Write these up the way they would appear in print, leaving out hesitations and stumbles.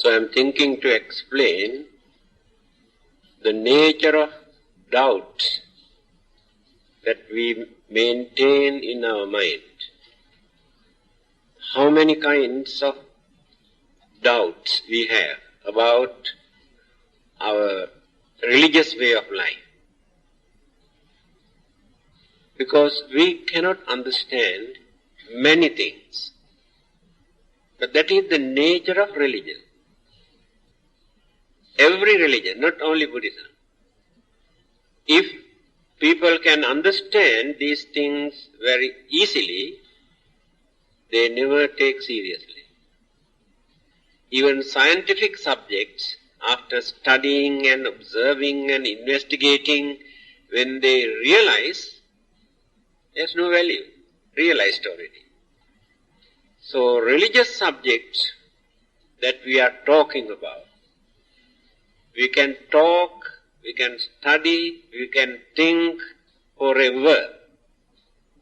So I am thinking to explain the nature of doubt that we maintain in our mind. How many kinds of doubts we have about our religious way of life. Because we cannot understand many things. But that is the nature of religion. Every religion, not only Buddhism. If people can understand these things very easily, they never take seriously. Even scientific subjects, after studying and observing and investigating, when they realize, there's no value, realized already. So religious subjects that we are talking about, we can talk, we can study, we can think forever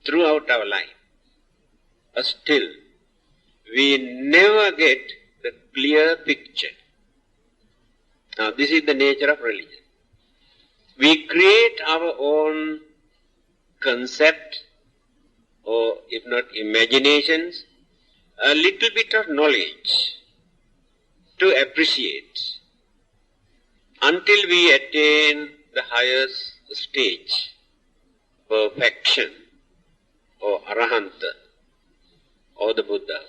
throughout our life. But still, we never get the clear picture. Now this is the nature of religion. We create our own concept, or if not imaginations, a little bit of knowledge to appreciate until we attain the highest stage, perfection, or arahanta, or the Buddha.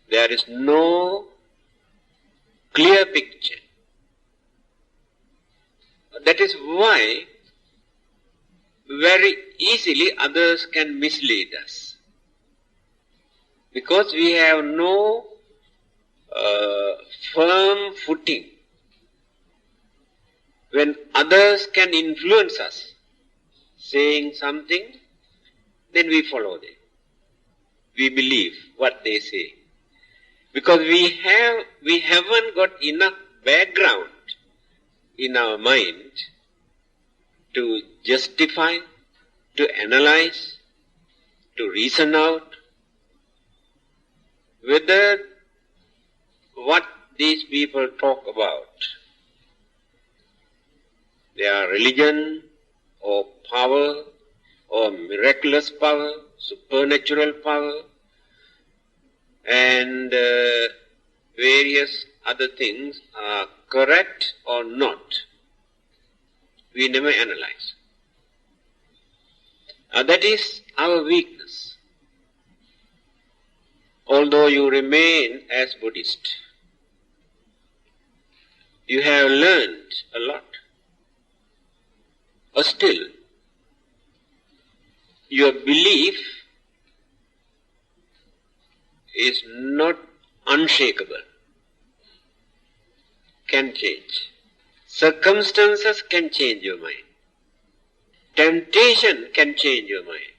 There is no clear picture. That is why very easily others can mislead us. Because we have no firm footing. When others can influence us, saying something, then we follow them. We believe what they say. Because we haven't got enough background in our mind to justify, to analyze, to reason out whether what these people talk about, they are religion or power or miraculous power, supernatural power, and various other things are correct or not. We never analyze. That is our weakness. Although you remain as Buddhist, you have learned a lot. But still, your belief is not unshakable. Can change. Circumstances can change your mind. Temptation can change your mind.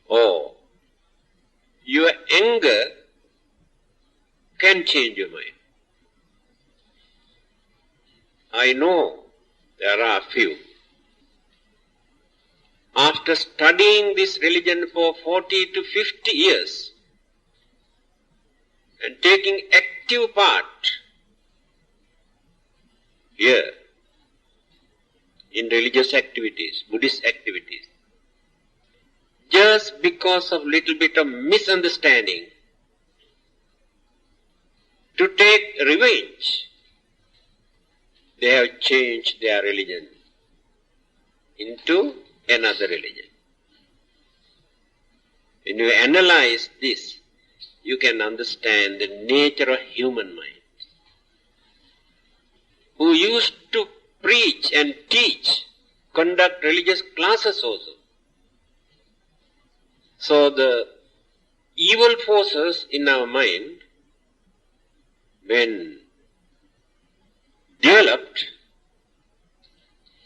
Or your anger can change your mind. I know there are few. After studying this religion for 40 to 50 years and taking active part here in religious activities, Buddhist activities, just because of little bit of misunderstanding, to take revenge, they have changed their religion into another religion. When you analyze this, you can understand the nature of human mind, who used to preach and teach, conduct religious classes also. So the evil forces in our mind, when developed,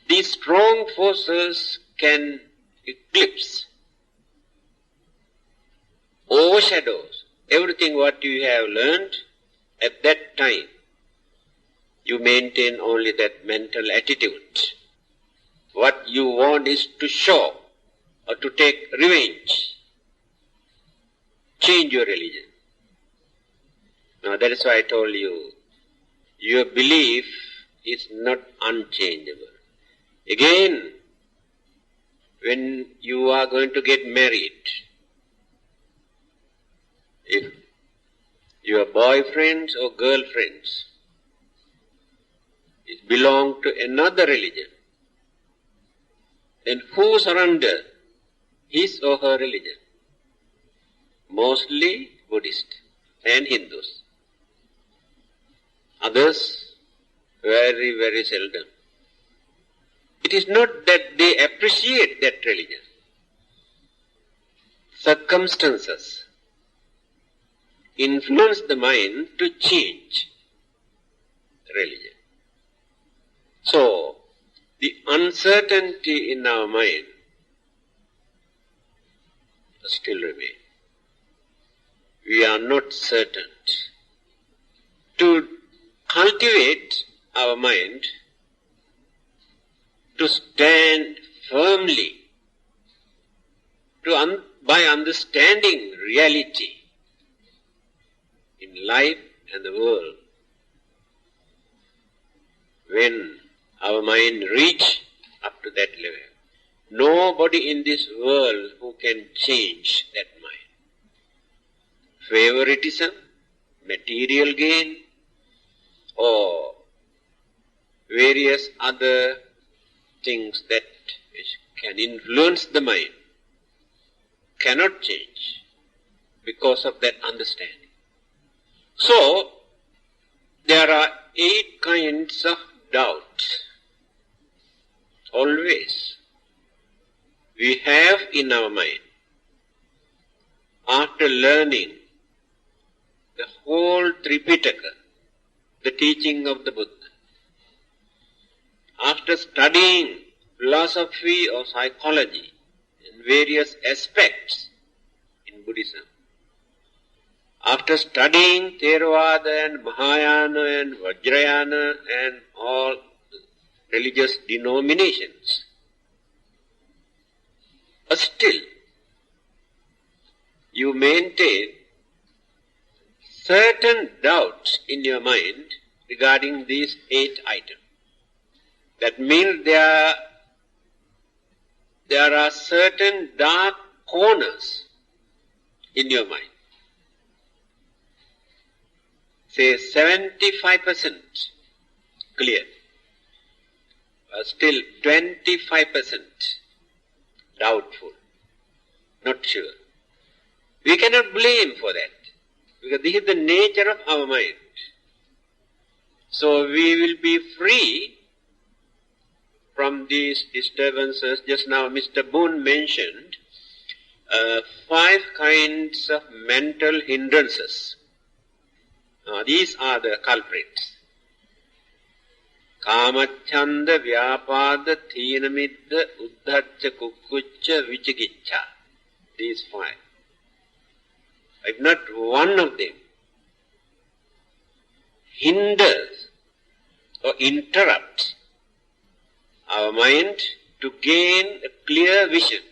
these strong forces can eclipse, overshadows everything what you have learned at that time. You maintain only that mental attitude. What you want is to show or to take revenge. Change your religion. Now that is why I told you, your belief is not unchangeable. Again, when you are going to get married, if your boyfriends or girlfriends belong to another religion, then who surrender his or her religion? Mostly Buddhist and Hindus. Others, very, very seldom. It is not that they appreciate that religion. Circumstances influence the mind to change religion. So, the uncertainty in our mind still remains. We are not certain. To cultivate our mind, to stand firmly, by understanding reality in life and the world, when our mind reach up to that level, nobody in this world who can change that mind. Favoritism, material gain, or various other things that can influence the mind cannot change because of that understanding. So, there are 8 kinds of doubt. Always. We have in our mind, after learning the whole Tripitaka, the teaching of the Buddha, after studying philosophy or psychology and various aspects in Buddhism, after studying Theravada and Mahayana and Vajrayana and all religious denominations, but still you maintain certain doubts in your mind regarding these 8 items. That means there are certain dark corners in your mind. Say 75% clear, but still 25% doubtful, not sure. We cannot blame for that, because this is the nature of our mind. So we will be free from these disturbances. Just now Mr. Boone mentioned 5 kinds of mental hindrances. These are the culprits. Kamachanda, Vyapada, Theenamidda, Uddhacha, Kukkucha, Vichikiccha. These 5. If not one of them hinders or interrupts our mind to gain a clear vision.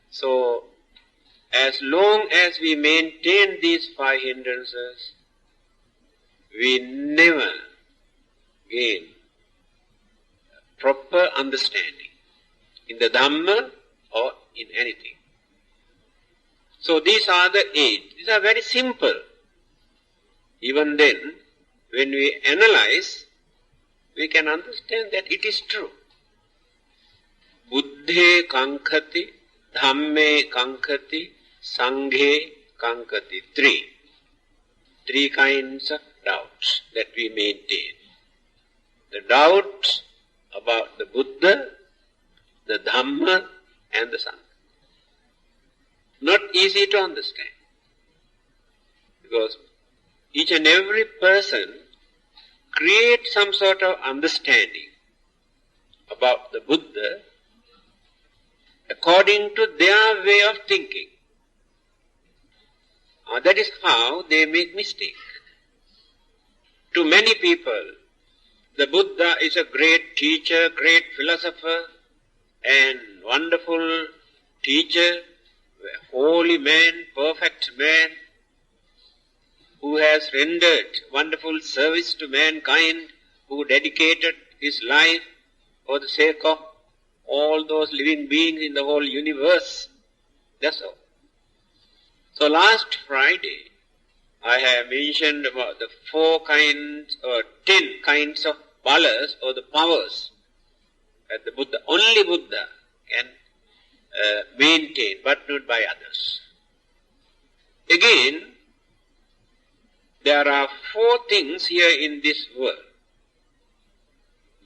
So, as long as we maintain these 5 hindrances, we never gain proper understanding in the Dhamma or in anything. So these are the 8. These are very simple. Even then, when we analyze, we can understand that it is true. Buddhe kankati, dhamme kankati, sanghe kankati. 3 kinds of doubts that we maintain. The doubt about the Buddha, the Dhamma, and the Sangha. Not easy to understand, because each and every person creates some sort of understanding about the Buddha according to their way of thinking. That is how they make mistake. To many people, the Buddha is a great teacher, great philosopher, and wonderful teacher, holy man, perfect man. who has rendered wonderful service to mankind, who dedicated his life for the sake of all those living beings in the whole universe. That's all. So last Friday, I have mentioned about the 4 kinds or 10 kinds of balas or the powers that the Buddha, only Buddha can maintain, but not by others. Again, there are 4 things here in this world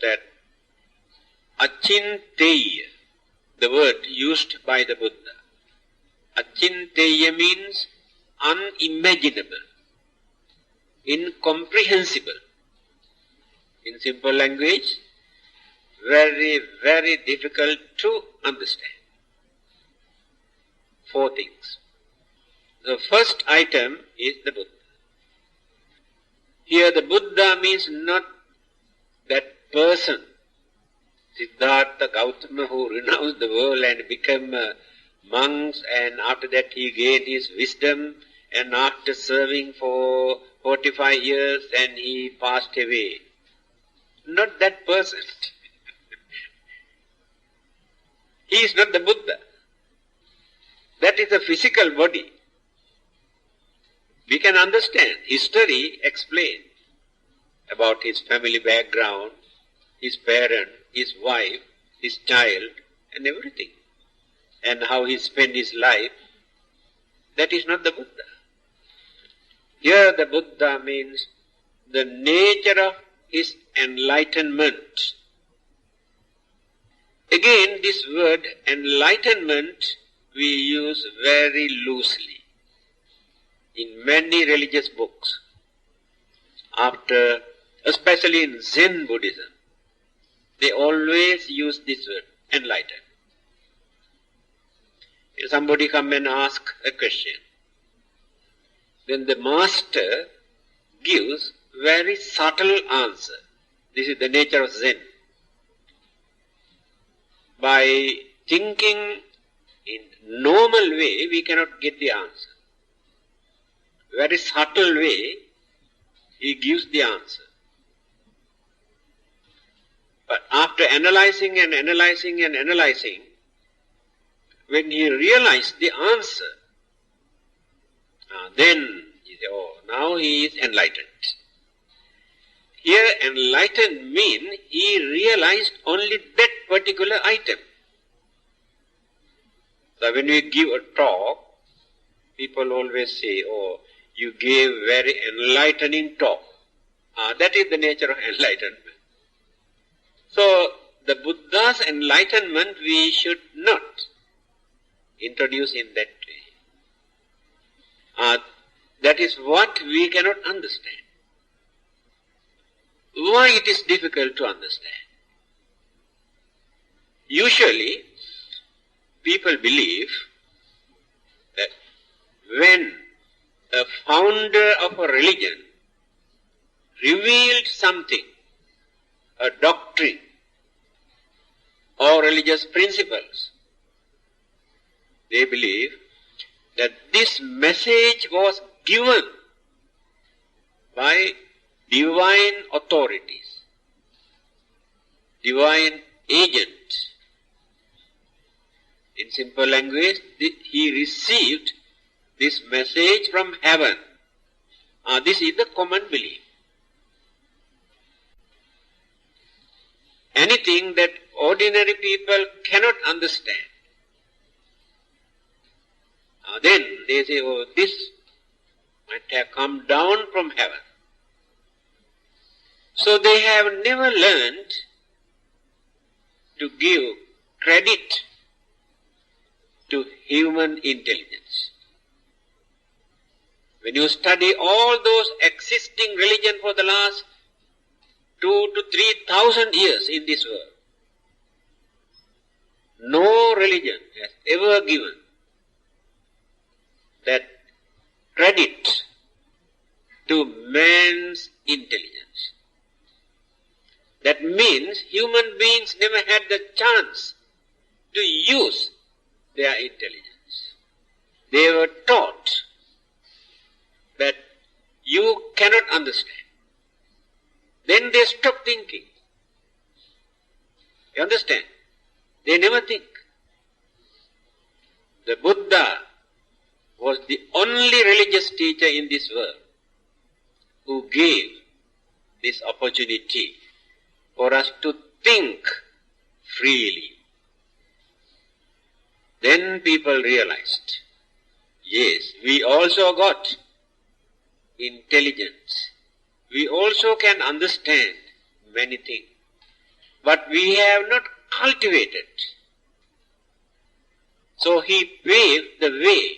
that achinteya, the word used by the Buddha. Achinteya means unimaginable, incomprehensible. In simple language, very, very difficult to understand. 4 things. The first item is the Buddha. Here the Buddha means not that person, Siddhartha Gautama, who renounced the world and became monks, and after that he gained his wisdom, and after serving for 45 years and he passed away. Not that person. He is not the Buddha. That is a physical body. We can understand history explained about his family background, his parent, his wife, his child, and everything, and how he spent his life. That is not the Buddha. Here the Buddha means the nature of his enlightenment. Again, this word enlightenment we use very loosely in many religious books. Especially in Zen Buddhism, they always use this word, enlightened. If somebody come and ask a question, then the master gives very subtle answer. This is the nature of Zen. By thinking in normal way, we cannot get the answer. Very subtle way, he gives the answer. But after analyzing and analyzing and analyzing, when he realized the answer, then he said, oh, now he is enlightened. Here enlightened means he realized only that particular item. So when we give a talk, people always say, oh, you gave very enlightening talk. That is the nature of enlightenment. So the Buddha's enlightenment we should not introduce in that way. That is what we cannot understand. Why it is difficult to understand? Usually, people believe that when a founder of a religion revealed something, a doctrine or religious principles, they believe that this message was given by divine authorities, divine agent. In simple language, he received this message from heaven. This is the common belief. Anything that ordinary people cannot understand, then they say, oh, this might have come down from heaven. So they have never learned to give credit to human intelligence. When you study all those existing religions for the last 2,000 to 3,000 years in this world, no religion has ever given that credit to man's intelligence. That means human beings never had the chance to use their intelligence. They were taught that you cannot understand. Then they stop thinking. You understand? They never think. The Buddha was the only religious teacher in this world who gave this opportunity for us to think freely. Then people realized, yes, we also got intelligence. We also can understand many things. But we have not cultivated. So he paved the way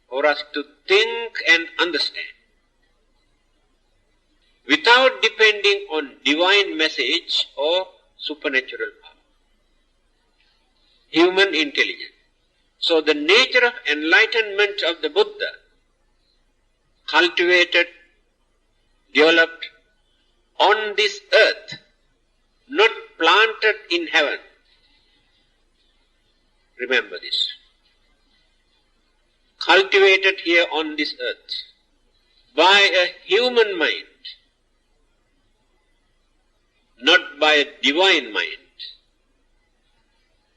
for us to think and understand without depending on divine message or supernatural power. Human intelligence. So the nature of enlightenment of the Buddha, cultivated, developed on this earth, not planted in heaven. Remember this. Cultivated here on this earth by a human mind, not by a divine mind.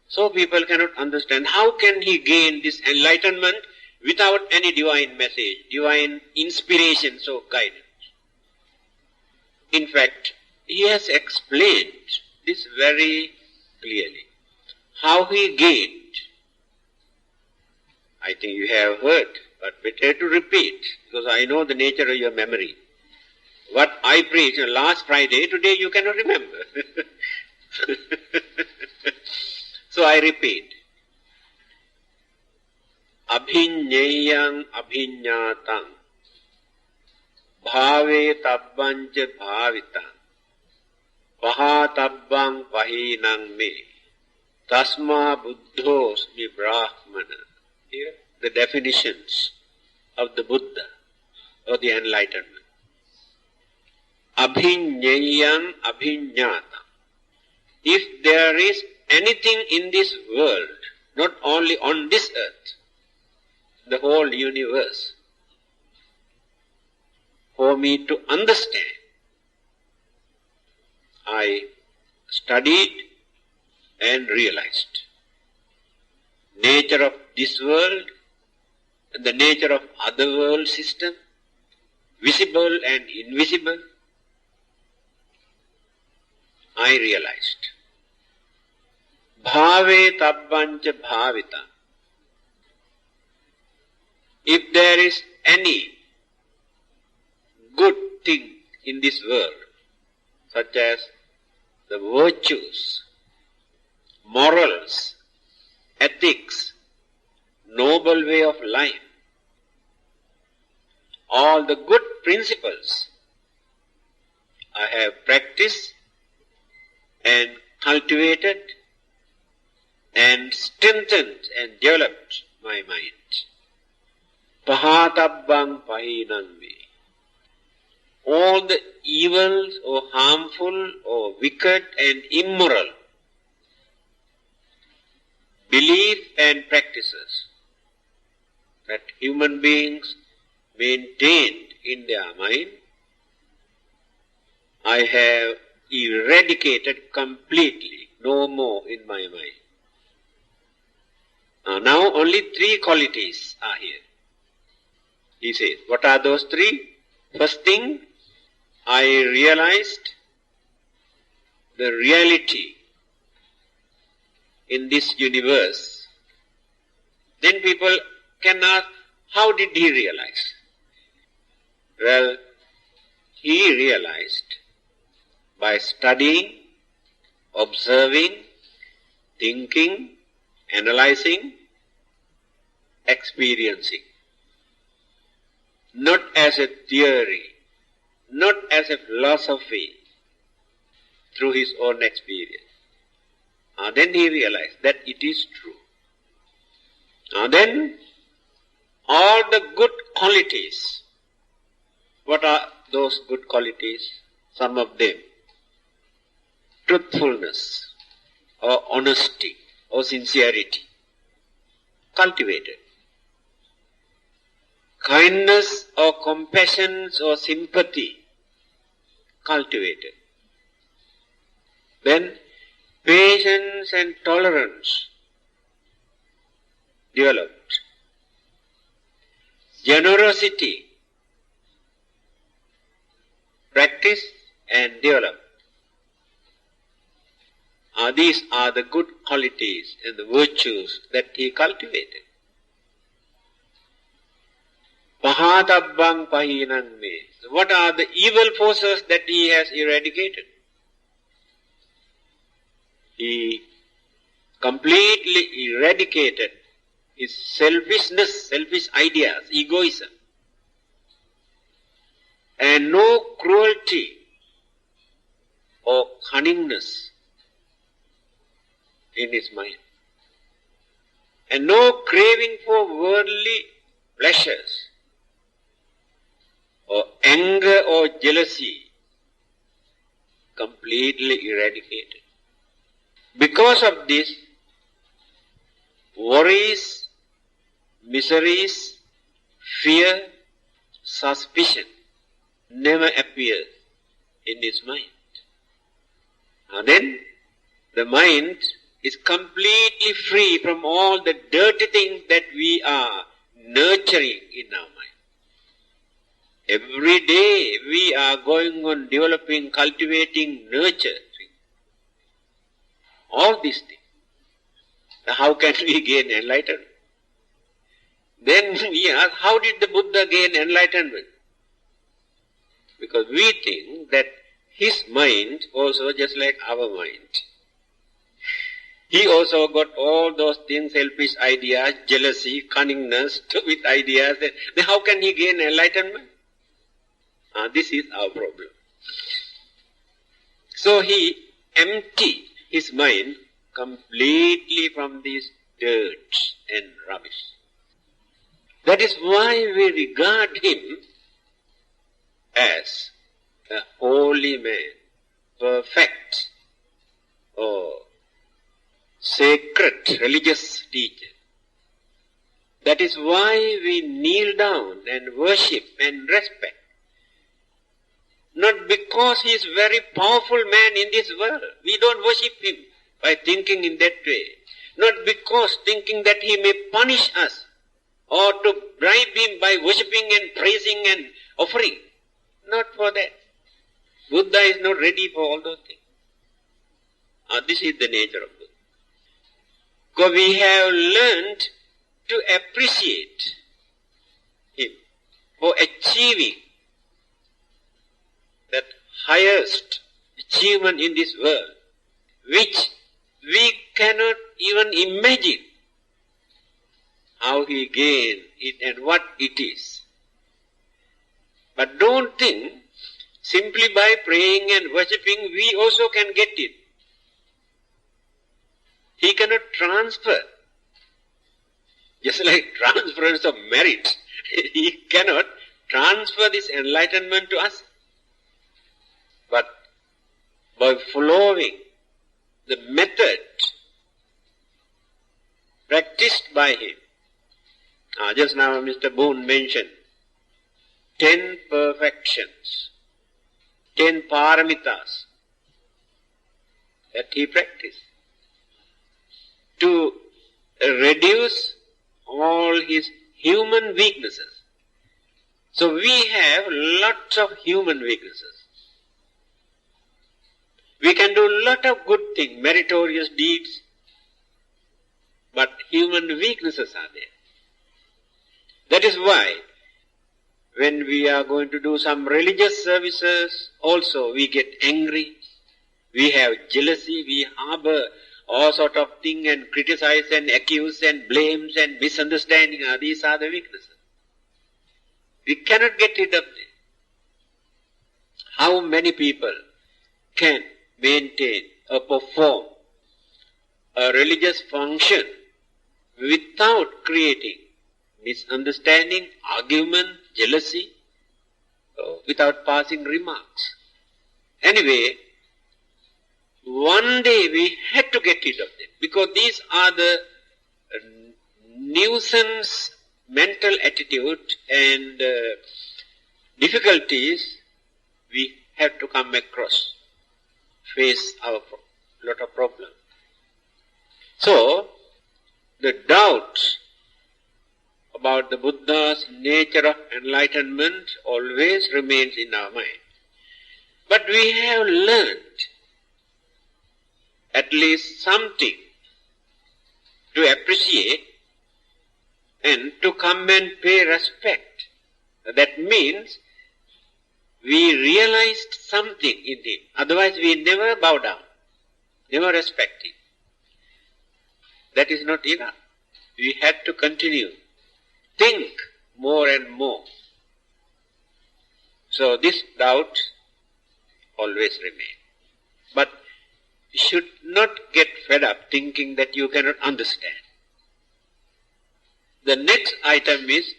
So people cannot understand how can he gain this enlightenment without any divine message, divine inspiration, so guidance. In fact, he has explained this very clearly. How he gained. I think you have heard, but better to repeat, because I know the nature of your memory. What I preached last Friday, today you cannot remember. So I repeat. Abhinyayang abhinyatang bhave tabbancha bhavitang pahatabbang pahinang me tasma buddhosmi brahmana. Here the definitions of the Buddha or the Enlightenment. Abhinyayang abhinyatang. If there is anything in this world, not only on this earth, the whole universe, for me to understand, I studied and realized nature of this world and the nature of other world system, visible and invisible. I realized. Bhave tabbancha bhavita. If there is any good thing in this world, such as the virtues, morals, ethics, noble way of life, all the good principles I have practiced and cultivated and strengthened and developed my mind. Pahatabbang pahinang me. All the evils or harmful or wicked and immoral belief and practices that human beings maintained in their mind, I have eradicated completely, no more in my mind. Now only 3 qualities are here. He says, what are those 3? First thing, I realized the reality in this universe. Then people can ask, how did he realize? Well, he realized by studying, observing, thinking, analyzing, experiencing. Not as a theory, not as a philosophy, through his own experience. Then he realized that it is true. Then all the good qualities. What are those good qualities? Some of them. Truthfulness, or honesty, or sincerity. Cultivated. kindness or compassion or sympathy cultivated. Then patience and tolerance developed. Generosity practiced and developed. These are the good qualities and the virtues that he cultivated. Pahatabbang pahinang me. What are the evil forces that he has eradicated? He completely eradicated his selfishness, selfish ideas, egoism, and no cruelty or cunningness in his mind, and no craving for worldly pleasures, or anger or jealousy, completely eradicated. Because of this, worries, miseries, fear, suspicion never appears in his mind. Then the mind is completely free from all the dirty things that we are nurturing in our mind. Every day we are going on developing, cultivating, nurturing all these things. How can we gain enlightenment? Then we ask, how did the Buddha gain enlightenment? Because we think that his mind also just like our mind. He also got all those things, selfish ideas, jealousy, cunningness, stupid ideas. Then how can he gain enlightenment? This is our problem. So he emptied his mind completely from these dirt and rubbish. That is why we regard him as a holy man, perfect, or sacred religious teacher. That is why we kneel down and worship and respect. Not because he is a very powerful man in this world. We don't worship him by thinking in that way. Not because thinking that he may punish us or to bribe him by worshipping and praising and offering. Not for that. Buddha is not ready for all those things. This is the nature of Buddha. Because we have learned to appreciate him for achieving that highest achievement in this world, which we cannot even imagine how he gained it and what it is. But don't think simply by praying and worshipping we also can get it. He cannot transfer. Just like transference of merit, he cannot transfer this enlightenment to us. But by following the method practiced by him, just now Mr. Boone mentioned 10 perfections, 10 paramitas that he practiced to reduce all his human weaknesses. So we have lots of human weaknesses. We can do a lot of good things, meritorious deeds, but human weaknesses are there. That is why when we are going to do some religious services, also we get angry, we have jealousy, we harbor all sort of things and criticize and accuse and blames and misunderstanding. These are the weaknesses. We cannot get rid of them. How many people can maintain or perform a religious function without creating misunderstanding, argument, jealousy, without passing remarks? Anyway, one day we had to get rid of them because these are the nuisance mental attitude and difficulties we have to come across, face our lot of problems. So, the doubt about the Buddha's nature of enlightenment always remains in our mind. But we have learned at least something to appreciate and to come and pay respect. That means we realized something in him. Otherwise we never bow down, never respect him. That is not enough. We had to continue. Think more and more. So this doubt always remains. But you should not get fed up thinking that you cannot understand. The next item is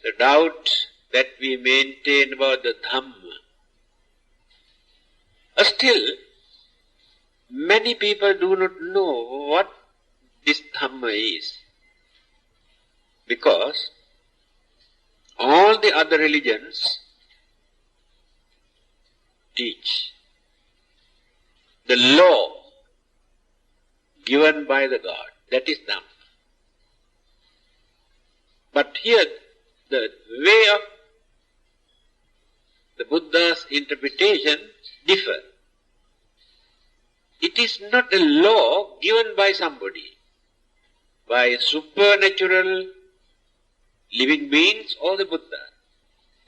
the doubt that we maintain about the Dhamma. Still, many people do not know what this Dhamma is. Because all the other religions teach the law given by the God, that is Dhamma. But here the way of the Buddha's interpretation differ. It is not a law given by somebody, by supernatural living beings or the Buddha.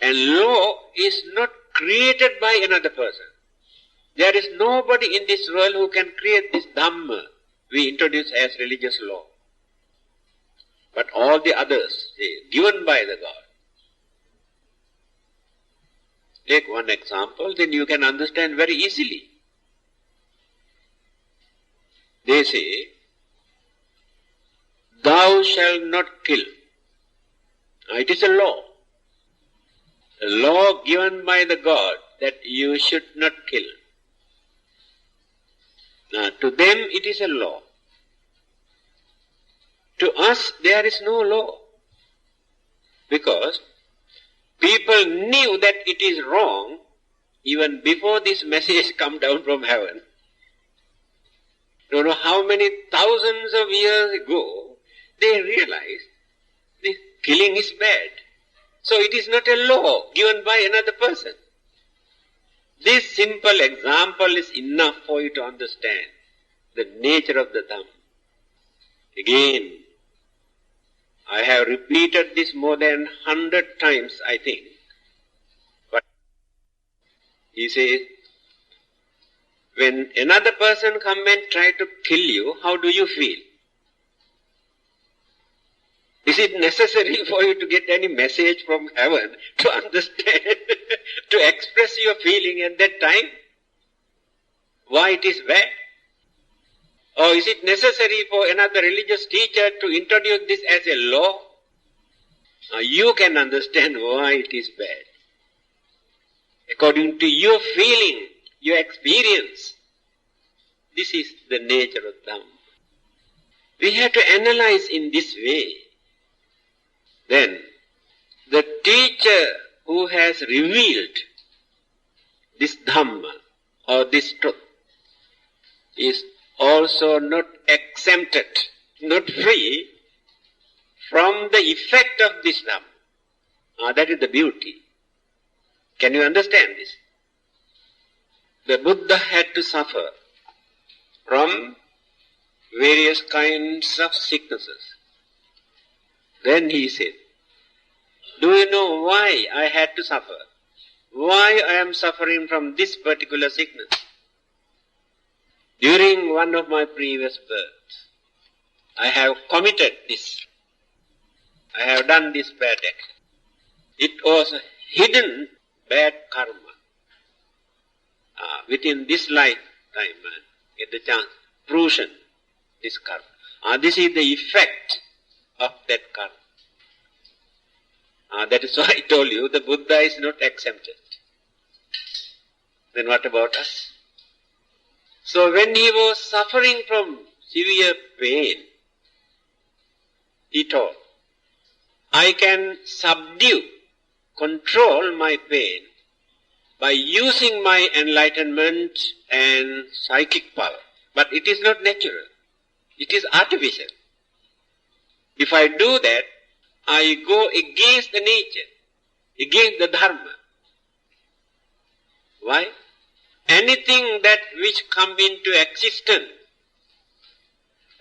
And law is not created by another person. There is nobody in this world who can create this Dhamma we introduce as religious law. But all the others, given by the God. Take one example, then you can understand very easily. They say, thou shalt not kill. Now, it is a law. A law given by the God that you should not kill. Now, to them it is a law. To us there is no law. Because people knew that it is wrong even before this message come down from heaven. Don't know how many thousands of years ago they realized this killing is bad. So it is not a law given by another person. This simple example is enough for you to understand the nature of the Dhamma. Again, I have repeated this more than 100 times, I think. But he says, when another person come and try to kill you, how do you feel? Is it necessary for you to get any message from heaven to understand, to express your feeling at that time? Why it is bad? Or is it necessary for another religious teacher to introduce this as a law? Now you can understand why it is bad. According to your feeling, your experience, this is the nature of Dhamma. We have to analyze in this way. Then, the teacher who has revealed this Dhamma or this truth is also not exempted, not free from the effect of this Dhamma. That is the beauty. Can you understand this? The Buddha had to suffer from various kinds of sicknesses. Then he said, do you know why I had to suffer? Why I am suffering from this particular sickness? During one of my previous births, I have committed this. I have done this bad act. It was a hidden bad karma. Within this lifetime, get the chance, fruition, this karma. This is the effect of that karma. That is why I told you the Buddha is not exempted. Then what about us? So when he was suffering from severe pain, he told, I can subdue, control my pain by using my enlightenment and psychic power. But it is not natural. It is artificial. If I do that, I go against the nature, against the Dharma. Why? Anything that which come into existence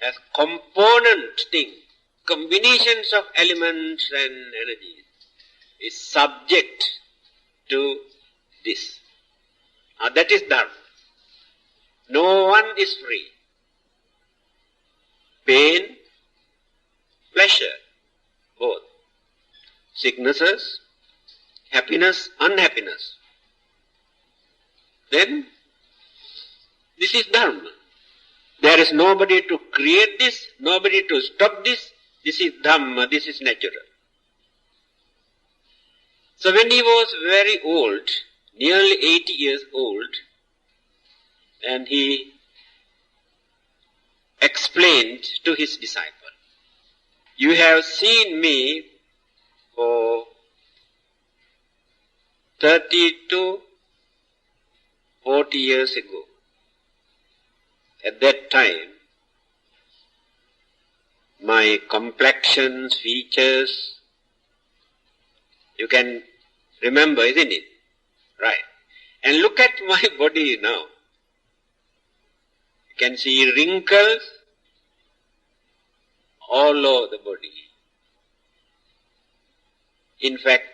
as component thing, combinations of elements and energies, is subject to this. That is Dharma. No one is free. Pain, pleasure, both. Sicknesses, happiness, unhappiness. Then, this is Dharma. There is nobody to create this, nobody to stop this. This is Dhamma, this is natural. So when he was very old, nearly 80 years old, and he explained to his disciple, you have seen me for 30 to 40 years ago. At that time, my complexions, features, you can remember, isn't it? Right. And look at my body now. You can see wrinkles all over the body. In fact,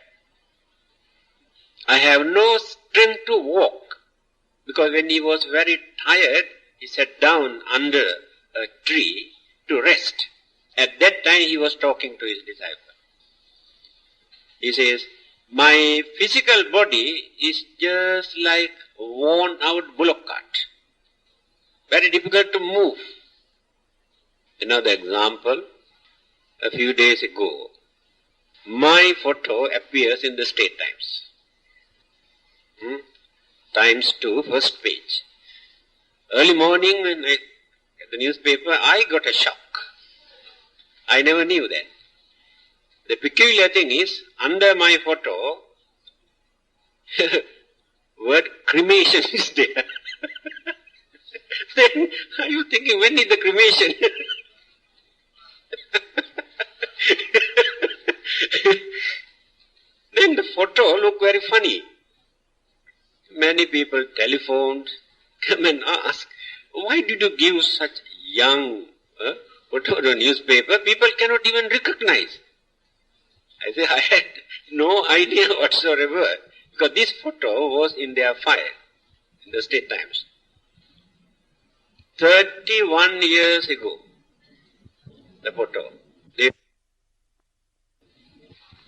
I have no strength to walk, because when he was very tired, he sat down under a tree to rest. At that time he was talking to his disciple. He says, my physical body is just like worn out bullock cart. Very difficult to move. Another example, a few days ago, my photo appears in the State Times. Times 2, first page. Early morning when I get the newspaper, I got a shock. I never knew that. The peculiar thing is, under my photo, word cremation is there. Then are you thinking, when is the cremation? Then the photo looked very funny. Many people telephoned, come and ask, why did you give such young photo to newspaper? People cannot even recognize. I say, I had no idea whatsoever, because this photo was in their file, in the State Times. 31 years ago, the photo.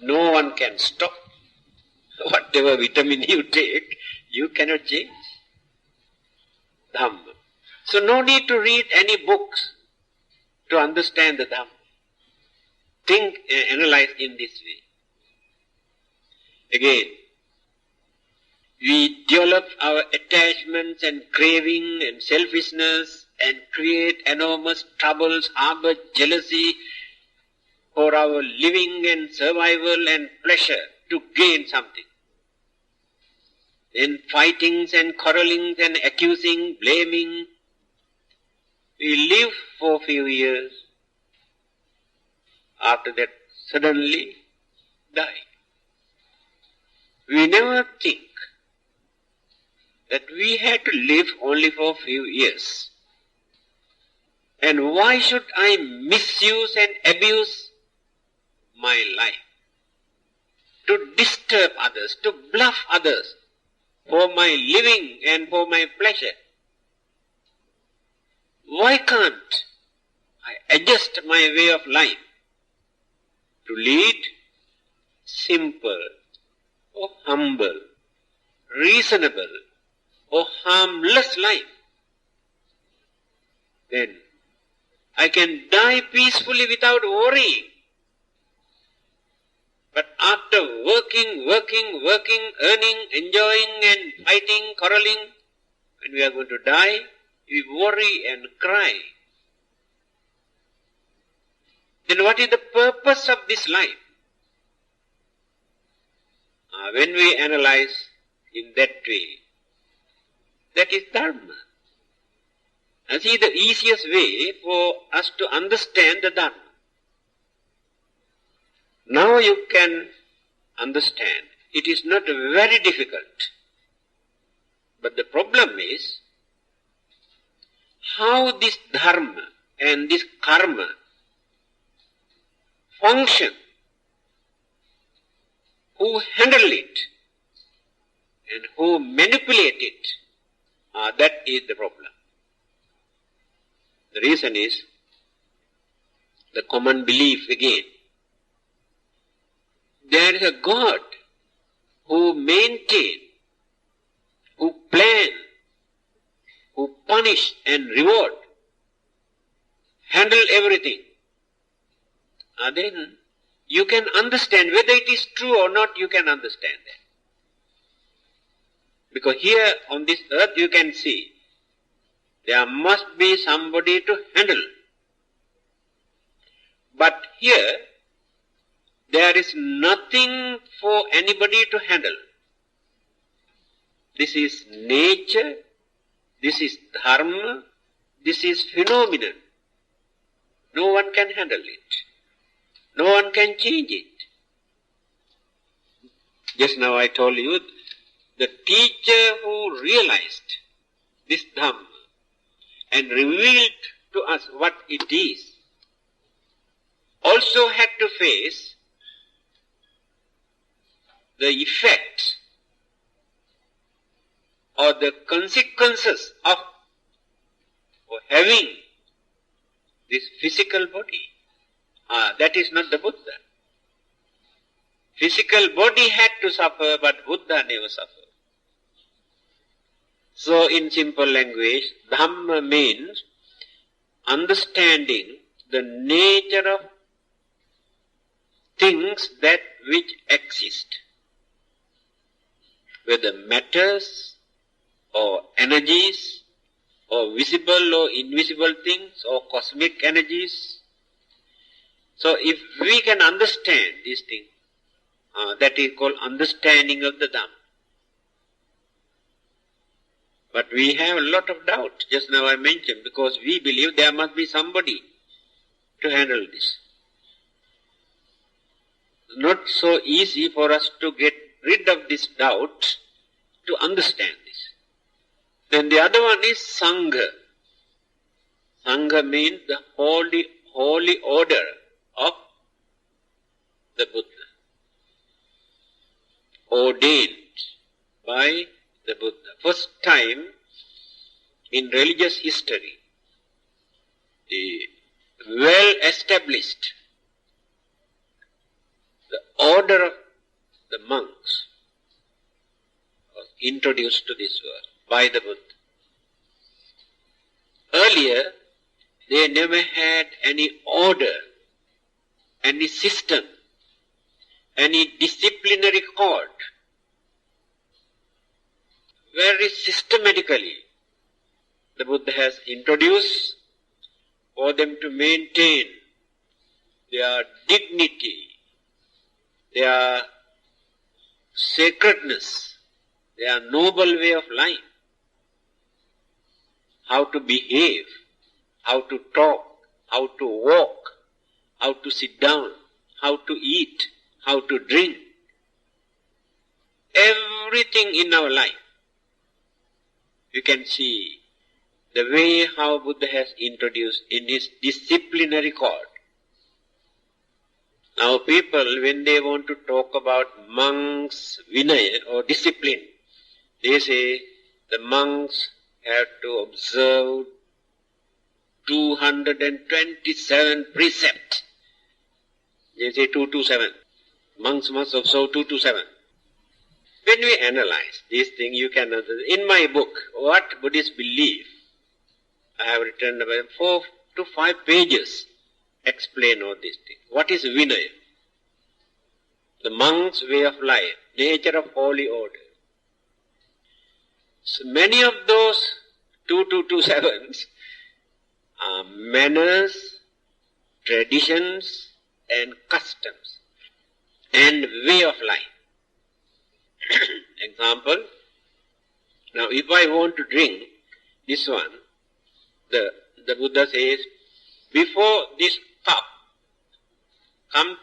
No one can stop. Whatever vitamin you take, you cannot change. Dhamma. So no need to read any books to understand the Dhamma. Think, analyze in this way. Again, we develop our attachments and craving and selfishness and create enormous troubles, harbor jealousy for our living and survival and pleasure to gain something. Then fightings and quarrelings and accusing, blaming. We live for a few years. After that, suddenly die. We never think that we had to live only for a few years. And why should I misuse and abuse my life? To disturb others, to bluff others for my living and for my pleasure. Why can't I adjust my way of life to lead simple or humble, reasonable or harmless life? Then I can die peacefully without worrying. But after working, earning, enjoying and fighting, quarreling, when we are going to die, we worry and cry. Then what is the purpose of this life? When we analyze in that way, that is Dharma. And see, the easiest way for us to understand the Dharma. Now you can understand. It is not very difficult. But the problem is how this Dharma and this karma function, who handle it and who manipulate it, that is the problem. The reason is the common belief again. There is a God who maintains, who plan, who punish and reward, handle everything. Then you can understand whether it is true or not, you can understand that. Because here on this earth you can see there must be somebody to handle. But here there is nothing for anybody to handle. This is nature, this is dharma, this is phenomenon. No one can handle it. No one can change it. Just now I told you, the teacher who realized this Dhamma and revealed to us what it is, also had to face the effect or the consequences of having this physical body. That is not the Buddha. Physical body had to suffer, but Buddha never suffered. So in simple language, Dhamma means understanding the nature of things that which exist, whether matters or energies or visible or invisible things or cosmic energies. So if we can understand these things, that is called understanding of the Dhamma. But we have a lot of doubt, just now I mentioned, because we believe there must be somebody to handle this. Not so easy for us to get rid of this doubt, to understand this. Then the other one is Sangha. Sangha means the holy order of the Buddha, ordained by the Buddha. First time in religious history, the well-established, the order of the monks was introduced to this world by the Buddha. Earlier, they never had any order, any system, any disciplinary code. Very systematically, the Buddha has introduced for them to maintain their dignity, their sacredness, their noble way of life, how to behave, how to talk, how to walk, how to sit down, how to eat, how to drink. Everything in our life, you can see the way how Buddha has introduced in his disciplinary code. Now people, when they want to talk about monks' vinaya or discipline, they say the monks have to observe 227 precepts. They say 227. Monks must observe 227. When we analyze these things, you can understand. In my book, What Buddhists Believe, I have written about 4 to 5 pages, explain all these things. What is Vinaya? The monk's way of life, nature of holy order. So many of those 2227s are manners, traditions, and customs, and way of life. Example, now if I want to drink this one, the Buddha says, before this cup come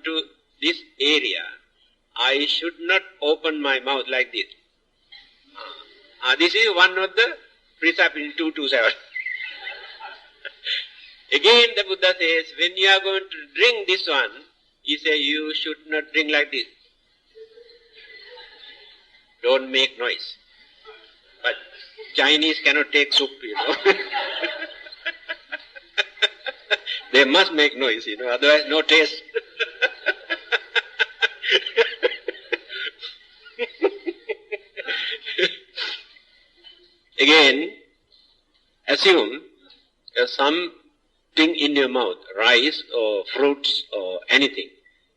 to this area, I should not open my mouth like this. This is one of the precepts in 227. Again the Buddha says, when you are going to drink this one, he says you should not drink like this. Don't make noise. But Chinese cannot take soup, They must make noise, otherwise no taste. Again, assume something in your mouth, rice or fruits or anything.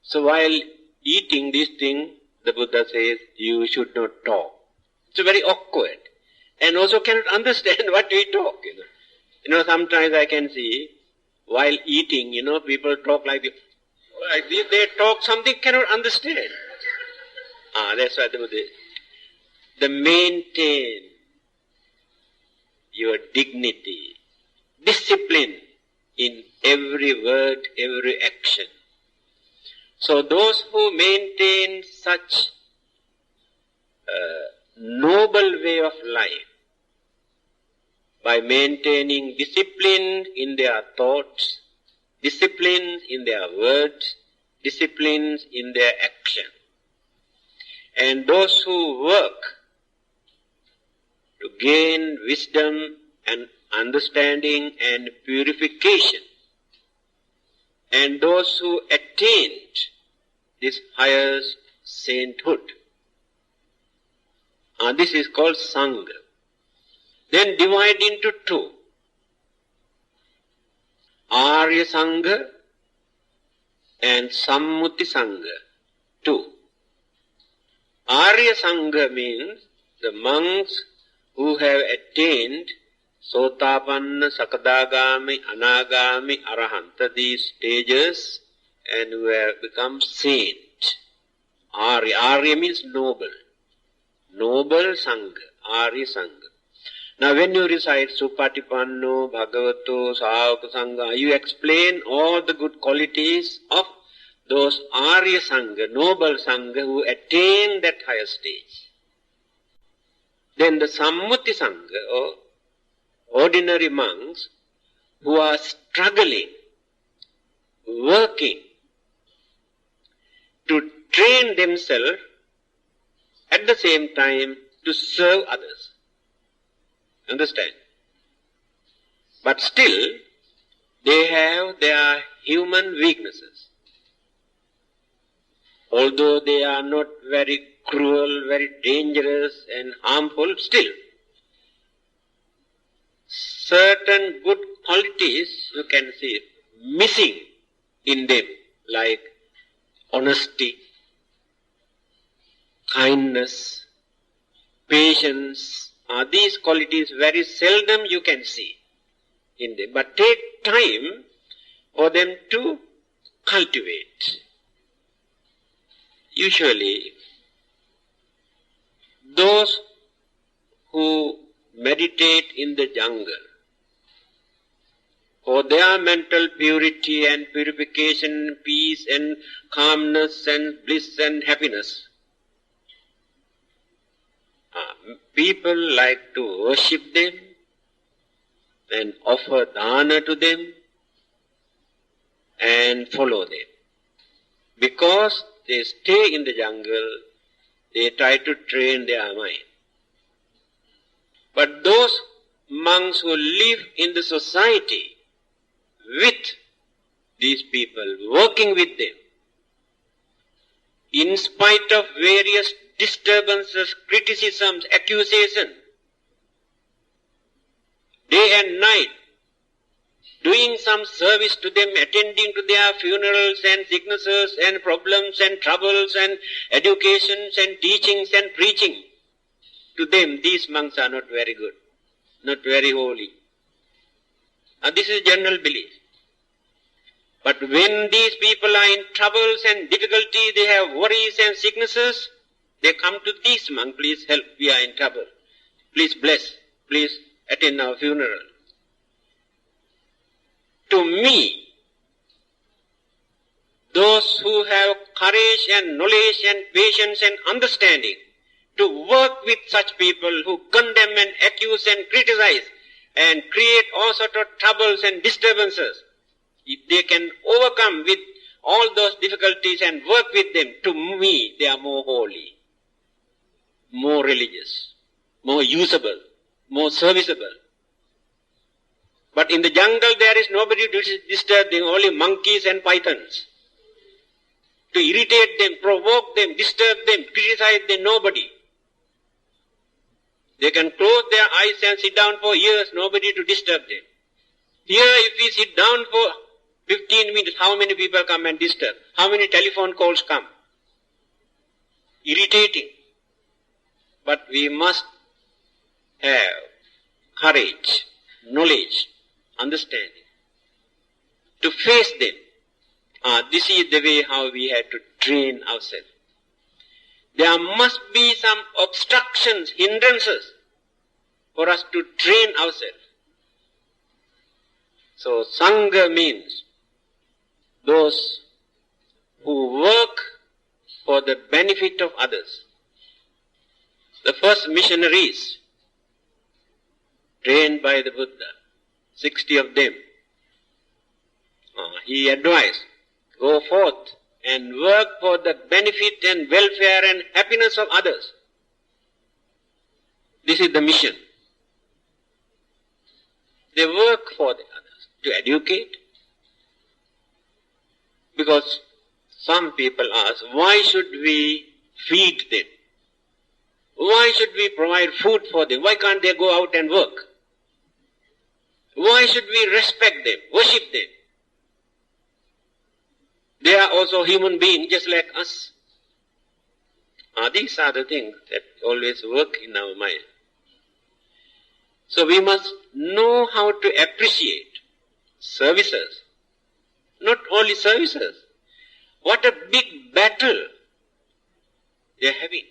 So while eating this thing, the Buddha says, you should not talk. It's very awkward. And also cannot understand what we talk, sometimes I can see, while eating, people talk like this. They talk something cannot understand. That's why the Buddha maintain your dignity, discipline in every word, every action. So those who maintain such noble way of life, by maintaining discipline in their thoughts, discipline in their words, disciplines in their action, and those who work to gain wisdom and understanding and purification, and those who attained this highest sainthood. This is called Sangha. Then divide into two. Arya Sangha and Sammuti Sangha. Two. Arya Sangha means the monks who have attained Sotapanna, Sakadagami, Anagami, Arahanta, these stages, and who have become saint. Arya. Arya means noble. Noble Sangha. Arya Sangha. Now when you recite Supatipanno, Bhagavato, Sāvaka Sangha, you explain all the good qualities of those Arya Sangha, noble Sangha who attain that higher stage. Then the Sammuti Sangha, or ordinary monks who are struggling, working to train themselves at the same time to serve others. Understand? But still, they have their human weaknesses. Although they are not very cruel, very dangerous and harmful, still, certain good qualities you can see missing in them, like honesty, kindness, patience. These qualities very seldom you can see in them, but take time for them to cultivate. Usually, those who meditate in the jungle, for their mental purity and purification, peace and calmness and bliss and happiness, people like to worship them and offer dana to them and follow them. Because they stay in the jungle, they try to train their mind. But those monks who live in the society with these people, working with them, in spite of various disturbances, criticisms, accusations, day and night, doing some service to them, attending to their funerals and sicknesses and problems and troubles and educations and teachings and preaching. To them, these monks are not very good, not very holy. And this is general belief. But when these people are in troubles and difficulty, they have worries and sicknesses, They come to this monk, please help, we are in trouble. Please bless, please attend our funeral. To me, those who have courage and knowledge and patience and understanding to work with such people who condemn and accuse and criticize and create all sorts of troubles and disturbances, if they can overcome with all those difficulties and work with them, to me they are more holy, more religious, more usable, more serviceable. But in the jungle there is nobody to disturb them, only monkeys and pythons. To irritate them, provoke them, disturb them, criticize them, nobody. They can close their eyes and sit down for years, nobody to disturb them. Here if we sit down for 15 minutes, how many people come and disturb? How many telephone calls come? Irritating. But we must have courage, knowledge, understanding to face them. This is the way how we have to train ourselves. There must be some obstructions, hindrances for us to train ourselves. So Sangha means those who work for the benefit of others. The first missionaries trained by the Buddha, 60 of them, he advised, go forth and work for the benefit and welfare and happiness of others. This is the mission. They work for the others, to educate. Because some people ask, why should we feed them? Why should we provide food for them? Why can't they go out and work? Why should we respect them, worship them? They are also human beings just like us. These are the things that always work in our mind. So we must know how to appreciate services. Not only services. What a big battle they are having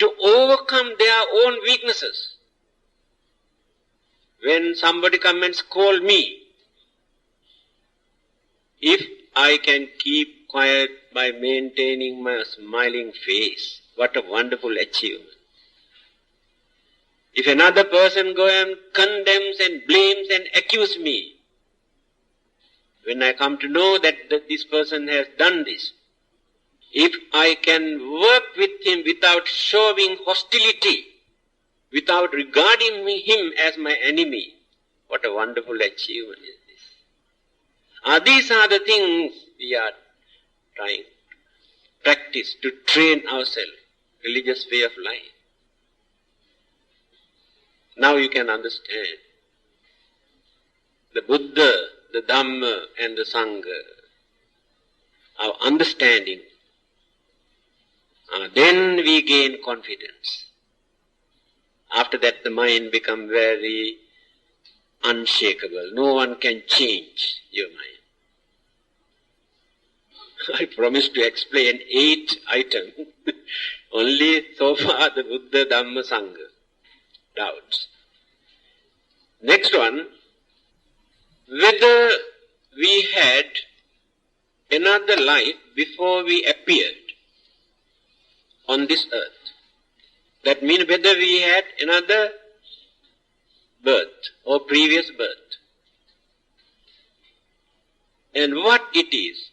to overcome their own weaknesses. When somebody comes and scolds me, if I can keep quiet by maintaining my smiling face, what a wonderful achievement. If another person goes and condemns and blames and accuses me, when I come to know that this person has done this, if I can work with him without showing hostility, without regarding him as my enemy, what a wonderful achievement is this. These are the things we are trying to practice to train ourselves, religious way of life. Now you can understand the Buddha, the Dharma and the Sangha, our understanding. Then we gain confidence. After that the mind becomes very unshakable. No one can change your mind. I promised to explain 8 items. Only so far the Buddha, Dhamma, Sangha. Doubts. Next one, whether we had another life before we appeared on this earth. That means whether we had another birth or previous birth. And what it is,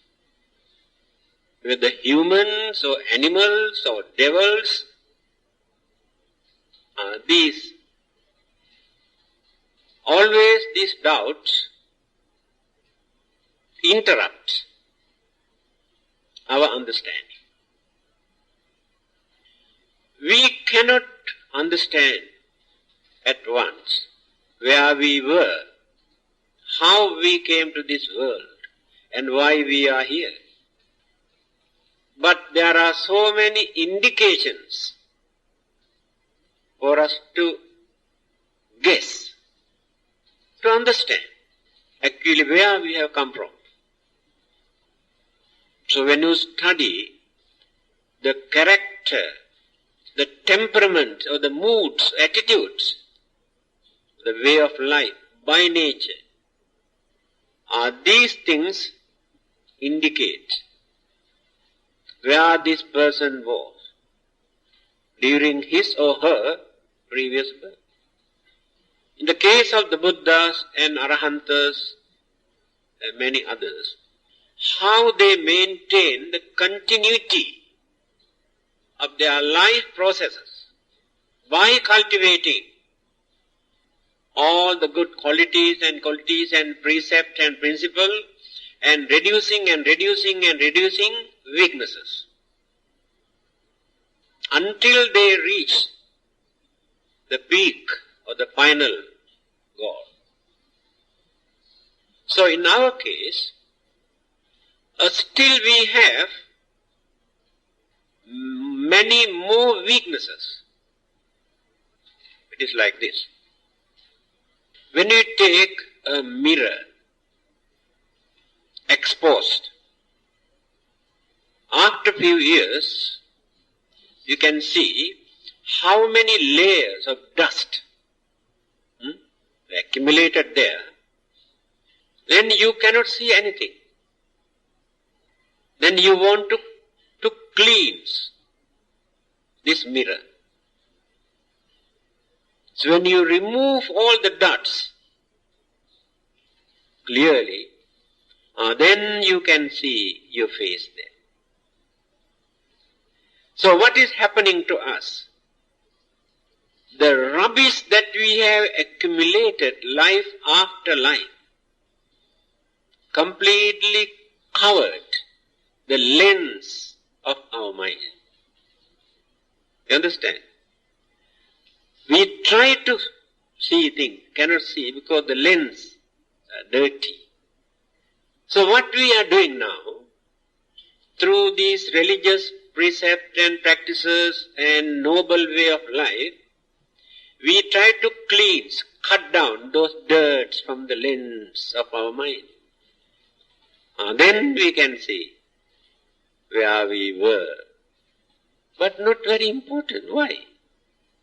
whether humans or animals or devils, always these doubts interrupt our understanding. We cannot understand at once where we were, how we came to this world, and why we are here. But there are so many indications for us to guess, to understand actually where we have come from. So when you study the character the temperament or the moods, attitudes, the way of life by nature. These things indicate where this person was during his or her previous birth. In the case of the Buddhas and Arahantas and many others, how they maintain the continuity of their life processes by cultivating all the good qualities and precepts and principles, and reducing weaknesses until they reach the peak or the final goal. So in our case, still we have many more weaknesses. It is like this. When you take a mirror exposed, after a few years, you can see how many layers of dust accumulated there. Then you cannot see anything. Then you want to cleanse this mirror. So when you remove all the dust clearly, then you can see your face there. So what is happening to us? The rubbish that we have accumulated life after life completely covered the lens of our mind. You understand? We try to see things, cannot see because the lens are dirty. So what we are doing now, through these religious precepts and practices and noble way of life, we try to cleanse, cut down those dirts from the lens of our mind. Then we can see where we were. But not very important. Why?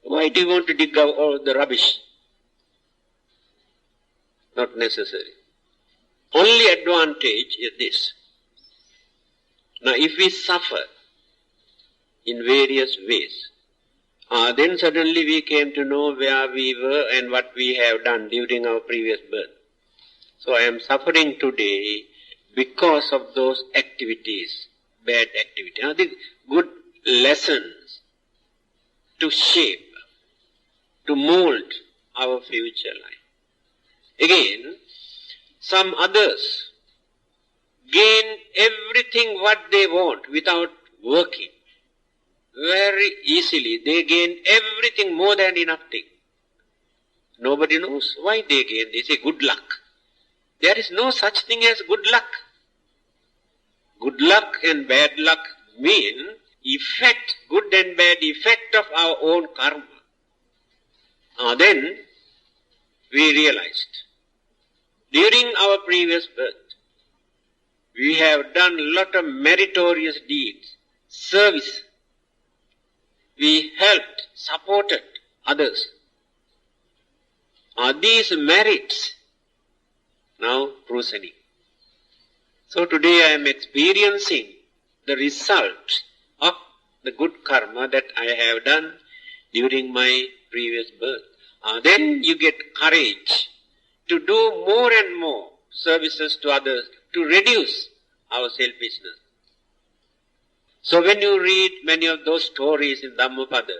Why do you want to dig out all the rubbish? Not necessary. Only advantage is this. Now if we suffer in various ways, then suddenly we came to know where we were and what we have done during our previous birth. So I am suffering today because of those activities, bad activities. Now these good lessons to shape, to mold our future life. Again, some others gain everything what they want without working. Very easily they gain everything, more than enough thing. Nobody knows why they gain. They say good luck. There is no such thing as good luck. Good luck and bad luck mean effect, good and bad effect of our own karma. Then we realized, during our previous birth, we have done a lot of meritorious deeds, service. We helped, supported others. These merits now proceeding. So today I am experiencing the result of the good karma that I have done during my previous birth. Then you get courage to do more and more services to others to reduce our selfishness. So when you read many of those stories in Dhammapada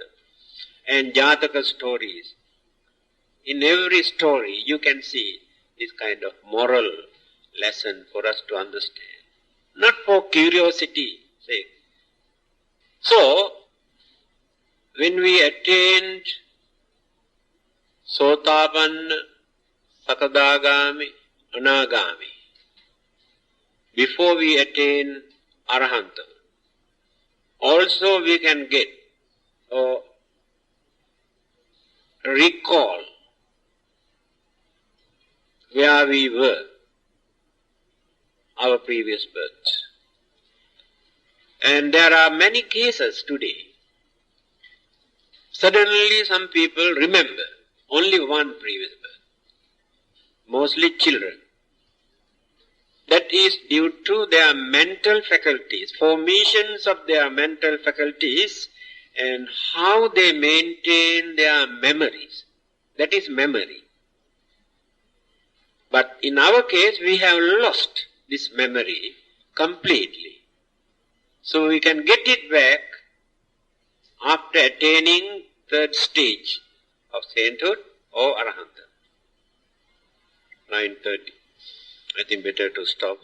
and Jataka stories, in every story you can see this kind of moral lesson for us to understand. Not for curiosity's sake. So, when we attained Sotapanna, Sakadagami, Anagami, before we attain Arahanta, also we can get or recall where we were, our previous birth. And there are many cases today Suddenly some people remember only one previous birth, mostly children. That is due to their mental faculties, formations of their mental faculties, and how they maintain their memories. That is memory. But in our case, we have lost this memory completely. So we can get it back after attaining third stage of sainthood or arahanta. 9:30. I think better to stop.